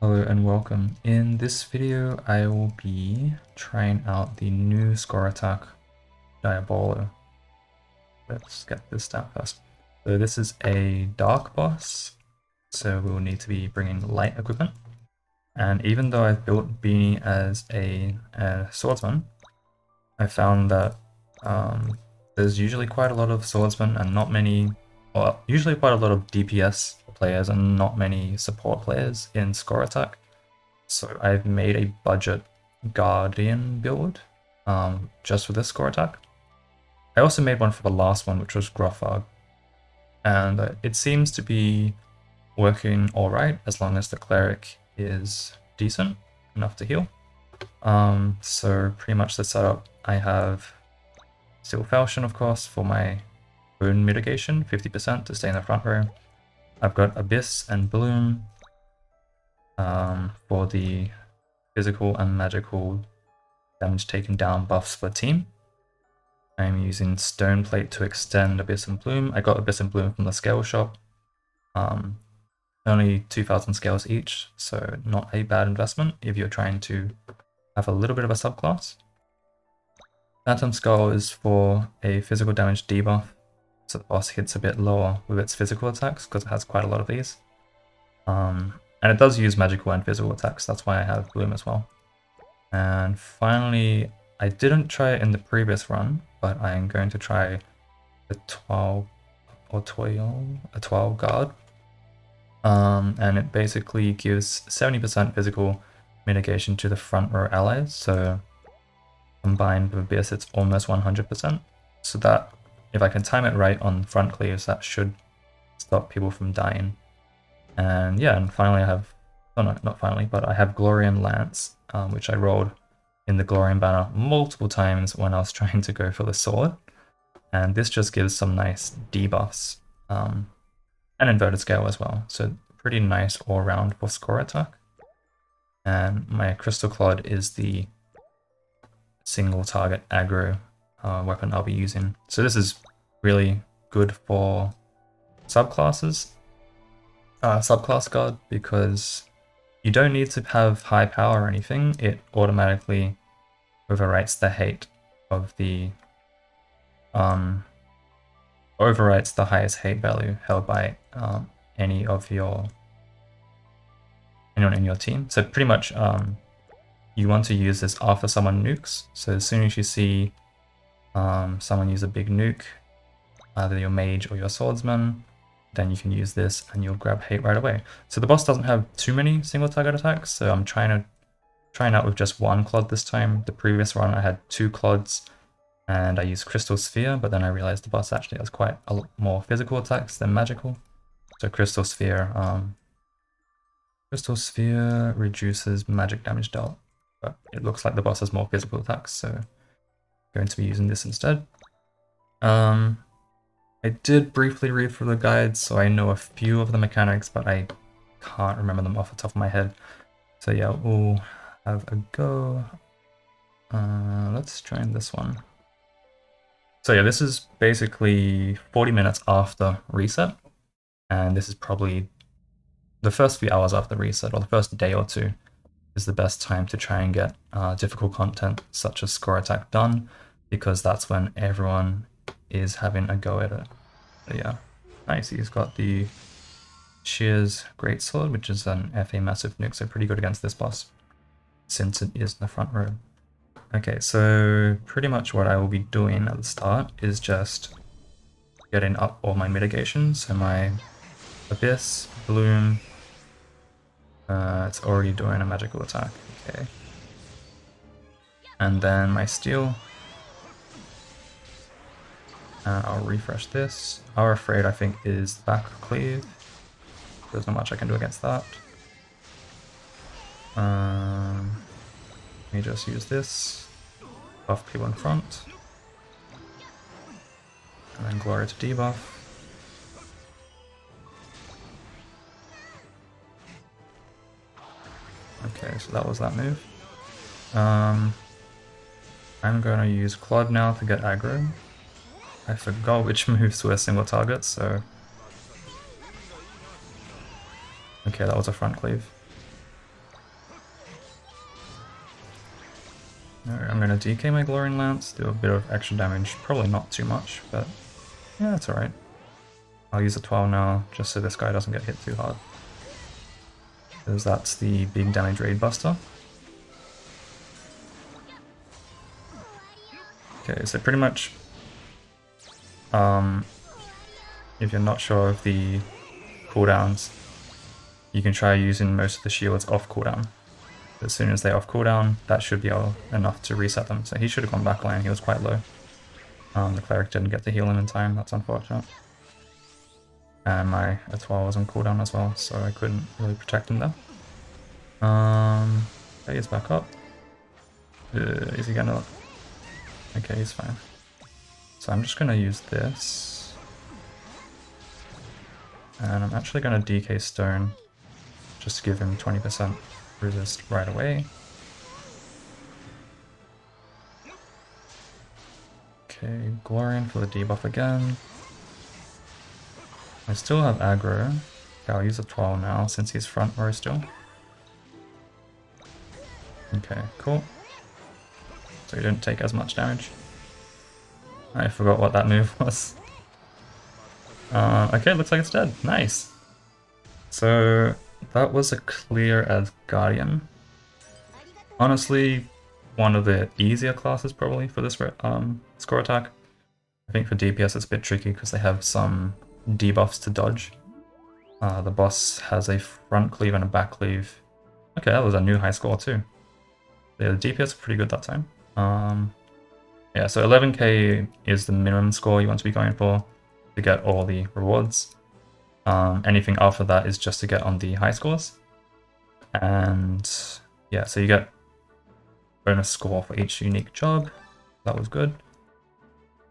Hello and welcome. In this video I will be trying out the new score attack, Diabolo. Let's get this down first. So this is a dark boss, so we will need to be bringing light equipment. And even though I've built Beanie as a swordsman, I found that there's usually quite a lot of swordsmen and not many, well, usually quite a lot of DPS players and not many support players in score attack. So I've made a budget Guardian build just for this score attack. I also made one for the last one, which was Grofag, and it seems to be working alright as long as the cleric is decent enough to heal. So pretty much the setup, I have Steel Falchion, of course, for my wound mitigation, 50% to stay in the front row. I've got Abyss and Bloom for the physical and magical damage taken down buffs for the team. I'm using Stone Plate to extend Abyss and Bloom. I got Abyss and Bloom from the scale shop. Only 2,000 scales each, so not a bad investment if you're trying to have a little bit of a subclass. Phantom Skull is for a physical damage debuff, so the boss hits a bit lower with its physical attacks because it has quite a lot of these. And it does use magical and physical attacks, that's why I have Bloom as well. And finally, I didn't try it in the previous run, but I'm going to try the 12 guard. And it basically gives 70% physical mitigation to the front row allies, so combined with Abyss it's almost 100%. So that, if I can time it right on front cleaves, that should stop people from dying. And yeah, and finally I have, oh no, not finally, but I have Glorian Lance, which I rolled in the Glorian banner multiple times when I was trying to go for the sword. And this just gives some nice debuffs, and inverted scale as well. So pretty nice all around for score attack. And my Crystal Clod is the single target aggro weapon I'll be using. So this is really good for subclasses, subclass guard, because you don't need to have high power or anything. It automatically overwrites the hate of the overwrites the highest hate value held by anyone in your team. So pretty much you want to use this after someone nukes. So as soon as you see someone use a big nuke, either your mage or your swordsman, then you can use this and you'll grab hate right away. So the boss doesn't have too many single target attacks, so I'm trying out with just one clod this time. The previous run I had 2 clods and I used Crystal Sphere, but then I realized the boss actually has quite a lot more physical attacks than magical. So Crystal Sphere reduces magic damage dealt, but it looks like the boss has more physical attacks, so I'm going to be using this instead. I did briefly read through the guides, so I know a few of the mechanics, but I can't remember them off the top of my head. So yeah, we'll have a go. Let's try this one. So yeah, this is basically 40 minutes after reset, and this is probably the first few hours after reset, or the first day or two, is the best time to try and get difficult content such as score attack done, because that's when everyone is having a go at it. So yeah, nice. He's got the Shears Greatsword, which is an FA massive nuke, so pretty good against this boss, since it is in the front row. Okay, so pretty much what I will be doing at the start is just getting up all my mitigations. So my Abyss, Bloom, it's already doing a magical attack, okay. And then my Steel. I'll refresh this. Our Afraid, I think, is back cleave. There's not much I can do against that. Let me just use this. Buff people in front. And then Gloria to debuff. Okay, so that was that move. I'm gonna use Clod now to get aggro. I forgot which moves were single targets, so... Okay, that was a front cleave. I'm gonna DK my Glowing Lance, do a bit of extra damage, probably not too much, but yeah, that's alright. I'll use a 12 now, just so this guy doesn't get hit too hard. Because that's the big damage raid buster. Okay, so pretty much, if you're not sure of the cooldowns, you can try using most of the shields off cooldown. As soon as they're off cooldown, that should be enough to reset them. So he should have gone backline, he was quite low. The cleric didn't get to heal him in time, that's unfortunate. And my Etoile was on cooldown as well, so I couldn't really protect him there. Okay, he's back up. Is he gonna... Okay, he's fine. So I'm just gonna use this. And I'm actually gonna DK Stone, just to give him 20% resist right away. Okay, Glorian for the debuff again. I still have aggro. Okay, I'll use a 12 now since he's front row still. Okay, cool. So he didn't take as much damage. I forgot what that move was. Okay, looks like it's dead. Nice. So that was a clear as Guardian. Honestly, one of the easier classes probably for this score attack. I think for DPS it's a bit tricky because they have some debuffs to dodge. The boss has a front cleave and a back cleave. Okay, that was a new high score too. Yeah, the DPS is pretty good that time. Yeah, so 11k is the minimum score you want to be going for to get all the rewards. Anything after that is just to get on the high scores. And yeah, so you get bonus score for each unique job. That was good.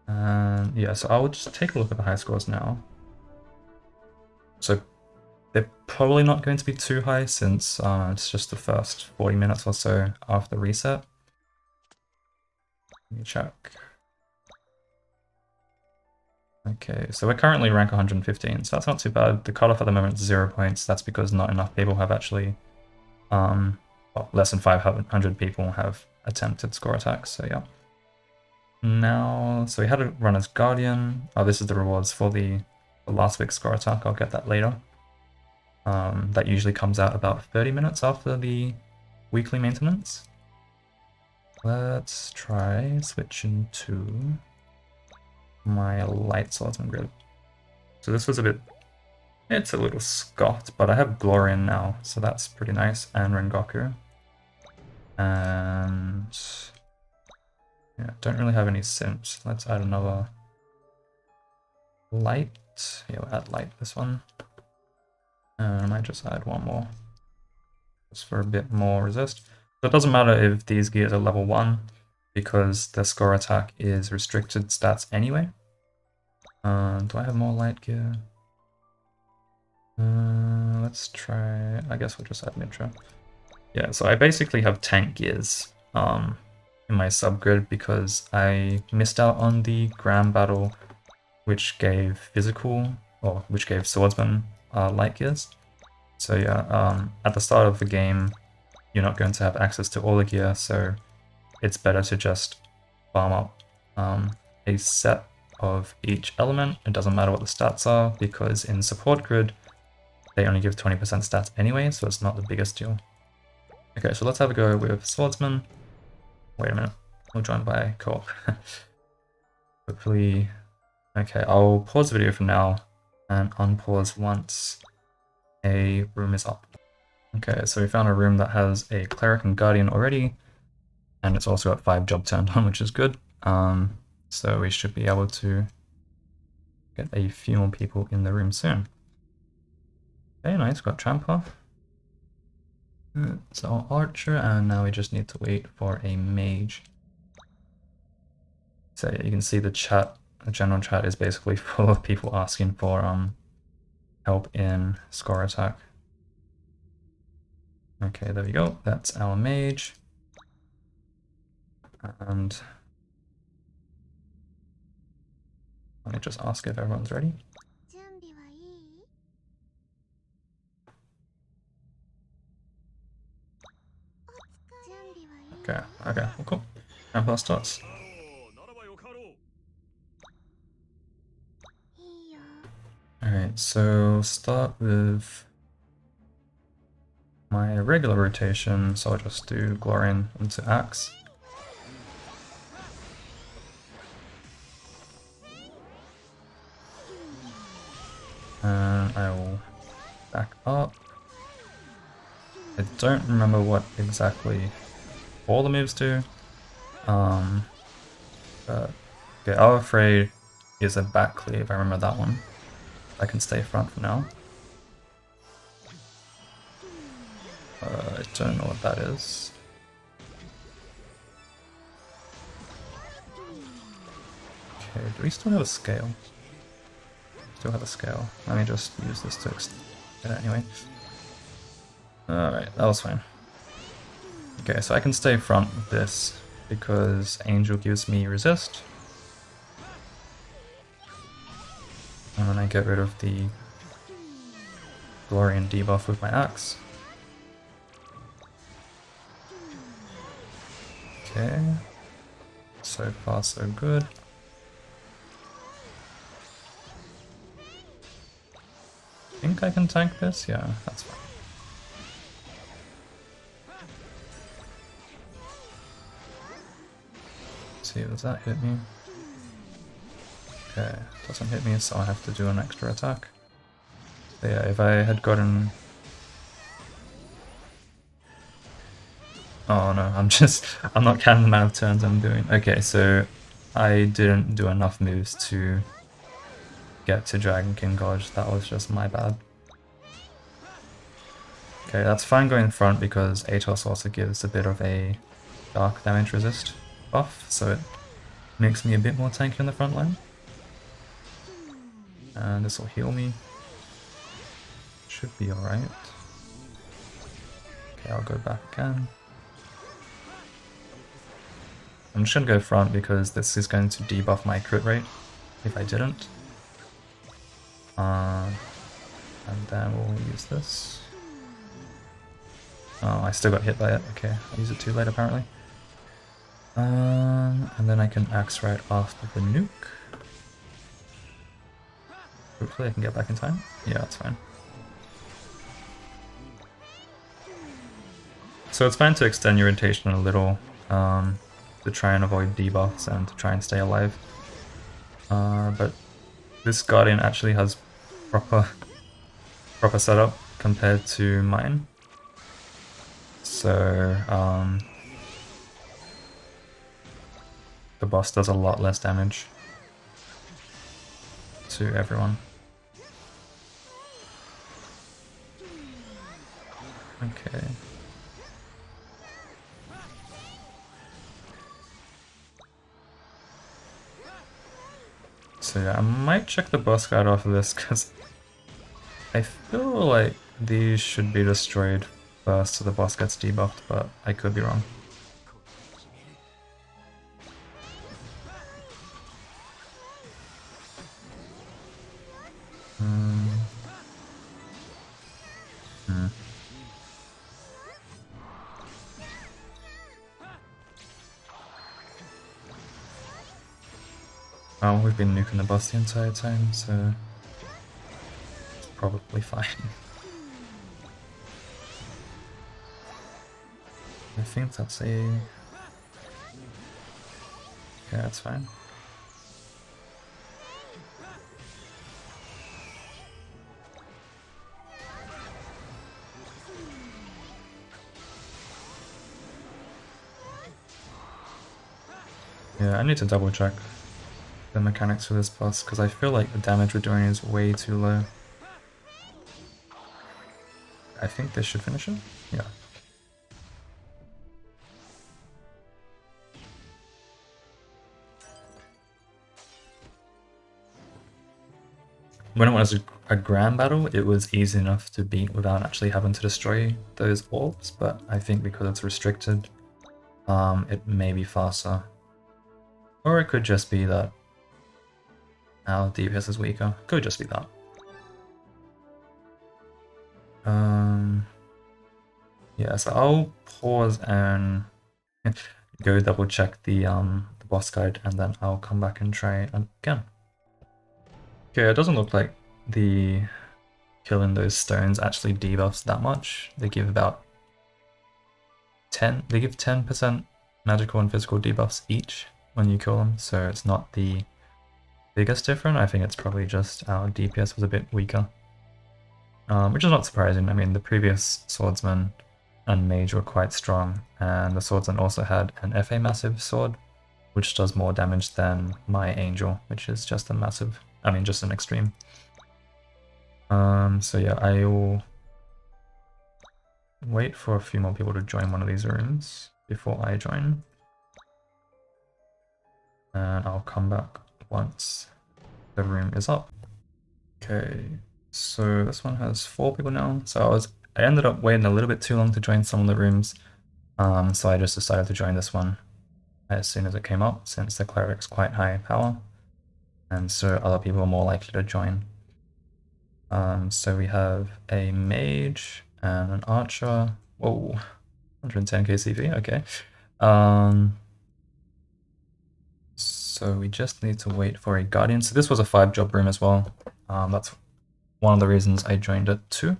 And yeah, so I will just take a look at the high scores now. So they're probably not going to be too high since it's just the first 40 minutes or so after reset. Let me check. Okay, so we're currently rank 115, so that's not too bad. The cutoff at the moment is 0 points. That's because not enough people have actually, well, less than 500 people have attempted score attacks, so yeah. Now, so we had to run as Guardian. Oh, this is the rewards for the last week's score attack. I'll get that later. That usually comes out about 30 minutes after the weekly maintenance. Let's try switching to my light swordsman grid. So this was a bit, it's a little scoffed, but I have Glorian now, so that's pretty nice, and Rengoku. And yeah, don't really have any simps. Let's add another light. Yeah, we'll add light this one. And I might just add one more, just for a bit more resist. So it doesn't matter if these gears are level 1, because the score attack is restricted stats anyway. Do I have more light gear? Let's try, I guess we'll just add Mitra. Yeah, so I basically have tank gears in my subgrid because I missed out on the Grand Battle, which gave physical, or which gave swordsman light gears. So yeah, at the start of the game, you're not going to have access to all the gear, so it's better to just farm up a set of each element. It doesn't matter what the stats are, because in support grid, they only give 20% stats anyway, so it's not the biggest deal. Okay, so let's have a go with swordsman. Wait a minute, we're joined by co-op. Hopefully, okay, I'll pause the video for now and unpause once a room is up. Okay, so we found a room that has a cleric and guardian already, and it's also got 5 job turned on, which is good. So we should be able to get a few more people in the room soon. Okay, nice, got Tramper. So Archer, and now we just need to wait for a mage. So you can see the chat, the general chat is basically full of people asking for help in score attack. Okay, there we go, that's our mage. And let me just ask if everyone's ready. Okay, well, cool. and plus dots. Alright, so start with my regular rotation, so I'll just do Glorian into Axe. And I will back up. I don't remember what exactly all the moves do. But okay, Our Afraid is a back cleave, I remember that one. I can stay front for now. I don't know what that is. Okay, do we still have a scale? Still have a scale. Let me just use this to get it anyway. Alright, that was fine. Okay, so I can stay front with this because Angel gives me resist. And then I get rid of the Glorian debuff with my axe. Okay. So far so good. I think I can tank this? Yeah, that's fine. Let's see, does that hit me? Okay, doesn't hit me, so I have to do an extra attack. But yeah, if I had gotten... Oh no, I'm not counting the amount of turns I'm doing. Okay, so I didn't do enough moves to get to Dragon King Godge, that was just my bad. Okay, that's fine going in front because Atos also gives a bit of a dark damage resist buff, so it makes me a bit more tanky on the front line. And this will heal me. Should be alright. Okay, I'll go back again. I'm just gonna go front because this is going to debuff my crit rate if I didn't. And then we'll use this. Oh, I still got hit by it. Okay, I'll use it too late apparently. And then I can axe right after the nuke. Hopefully I can get back in time. Yeah, that's fine. So it's fine to extend your rotation a little to try and avoid debuffs and to try and stay alive. But this Guardian actually has proper setup compared to mine. So the boss does a lot less damage to everyone. Okay. So yeah, I might check the boss guard off of this because I feel like these should be destroyed first so the boss gets debuffed, but I could be wrong. Oh, we've been nuking the boss the entire time, so it's probably fine. I think that's a... Okay, that's fine. Yeah, I need to double check the mechanics for this boss, because I feel like the damage we're doing is way too low. I think this should finish it? Yeah. When it was a grand battle, it was easy enough to beat without actually having to destroy those orbs, but I think because it's restricted, it may be faster. Or it could just be that our DPS is weaker. Could just be that. Yeah, so I'll pause and... go double check the boss guide, and then I'll come back and try again. Okay, it doesn't look like the killing those stones actually debuffs that much. They give about 10% magical and physical debuffs each when you kill them, so it's not the biggest difference. I think it's probably just our DPS was a bit weaker. Which is not surprising. I mean, the previous swordsman and mage were quite strong, and the swordsman also had an FA massive sword, which does more damage than my angel, which is just a massive, I mean, just an extreme. So yeah, I'll wait for a few more people to join one of these rooms before I join. And I'll come back once the room is up. Okay, so this one has 4 people now. So I ended up waiting a little bit too long to join some of the rooms. So I just decided to join this one as soon as it came up, since the cleric's quite high power. And so other people are more likely to join. So we have a mage and an archer. Whoa, 110k CV, okay. So we just need to wait for a guardian. So this was a 5-job room as well. That's one of the reasons I joined it too.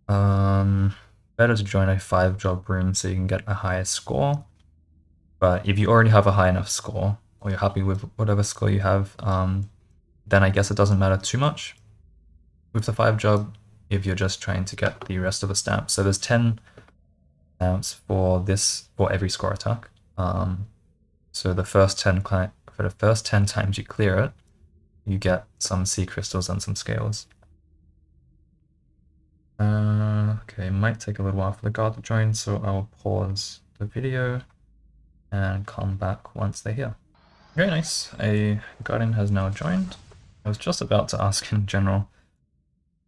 Better to join a 5-job room so you can get a higher score. But if you already have a high enough score, or you're happy with whatever score you have, then I guess it doesn't matter too much with the 5-job if you're just trying to get the rest of the stamps. So there's 10 stamps for every score attack. So the first 10 times you clear it, you get some sea crystals and some scales. Okay, might take a little while for the guard to join, so I'll pause the video and come back once they're here. Very nice, a guardian has now joined. I was just about to ask in general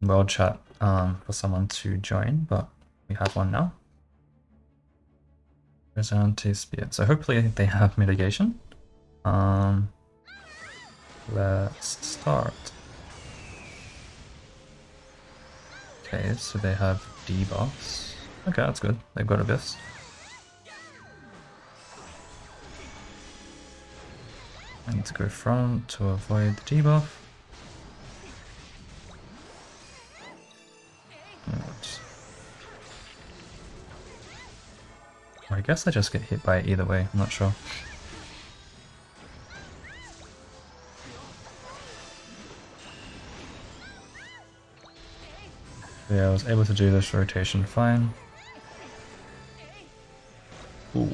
world chat for someone to join, but we have one now. Mitrasphere. So hopefully they have mitigation. Let's start. Okay, so they have debuffs. Okay, that's good. They've got Abyss. I need to go front to avoid the debuff. I guess I just get hit by it either way, I'm not sure. Yeah, I was able to do this rotation fine. Ooh.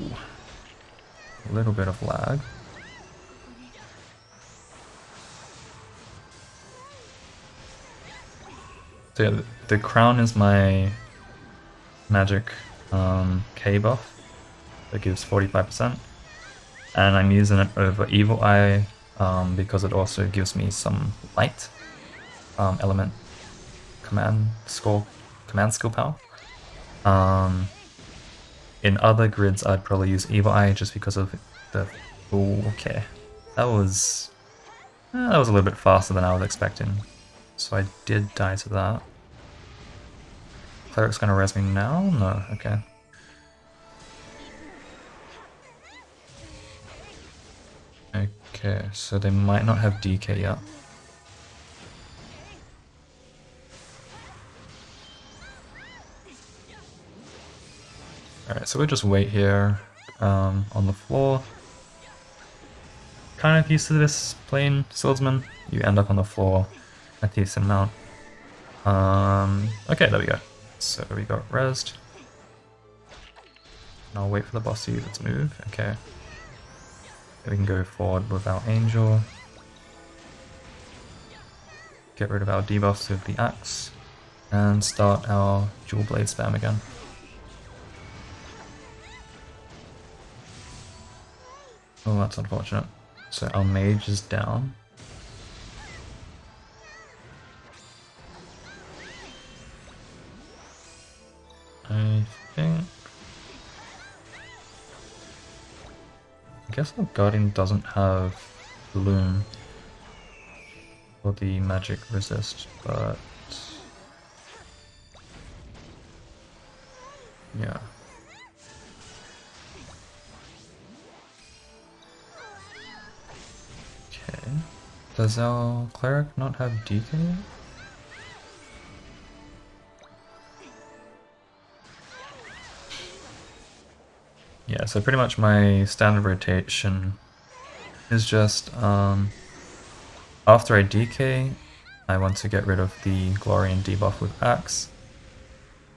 A little bit of lag. So yeah, the crown is my magic K buff that gives 45%. And I'm using it over Evil Eye because it also gives me some light element command skill power. In other grids I'd probably use Evil Eye just because of the... Ooh, okay. That was a little bit faster than I was expecting. So I did die to that. Cleric's gonna res me now? No, okay. Okay, so they might not have DK yet. Alright, so we'll just wait here on the floor. Kind of used to this playing swordsman. You end up on the floor a decent amount. Okay, there we go. So we got rezzed. And I'll wait for the boss to use its move. Okay. We can go forward with our angel. Get rid of our debuffs with the axe. And start our dual blade spam again. Oh, that's unfortunate. So our mage is down. I guess the guardian doesn't have bloom for the magic resist, but yeah. Does our cleric not have DK? Yeah, so pretty much my standard rotation is just after I DK, I want to get rid of the Glorian debuff with Axe,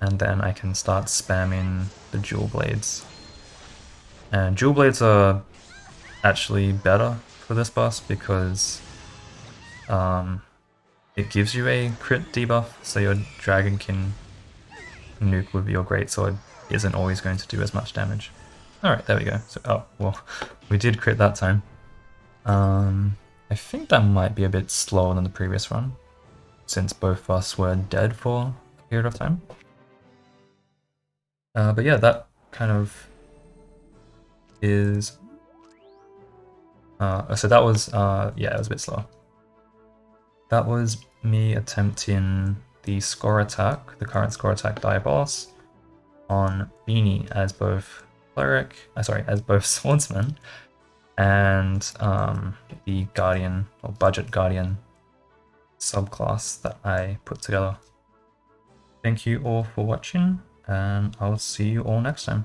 and then I can start spamming the Jewel Blades. And Jewel Blades are actually better for this boss because it gives you a crit debuff, so your dragon can nuke with your greatsword isn't always going to do as much damage. Alright, there we go. So, oh, well, we did crit that time. I think that might be a bit slower than the previous run, since both of us were dead for a period of time. But yeah, that kind of is... so that was, yeah, it was a bit slow. That was me attempting the score attack, the current score attack Diabolos, on Beanie as both cleric, as both swordsman, and the guardian or budget guardian subclass that I put together. Thank you all for watching, and I'll see you all next time.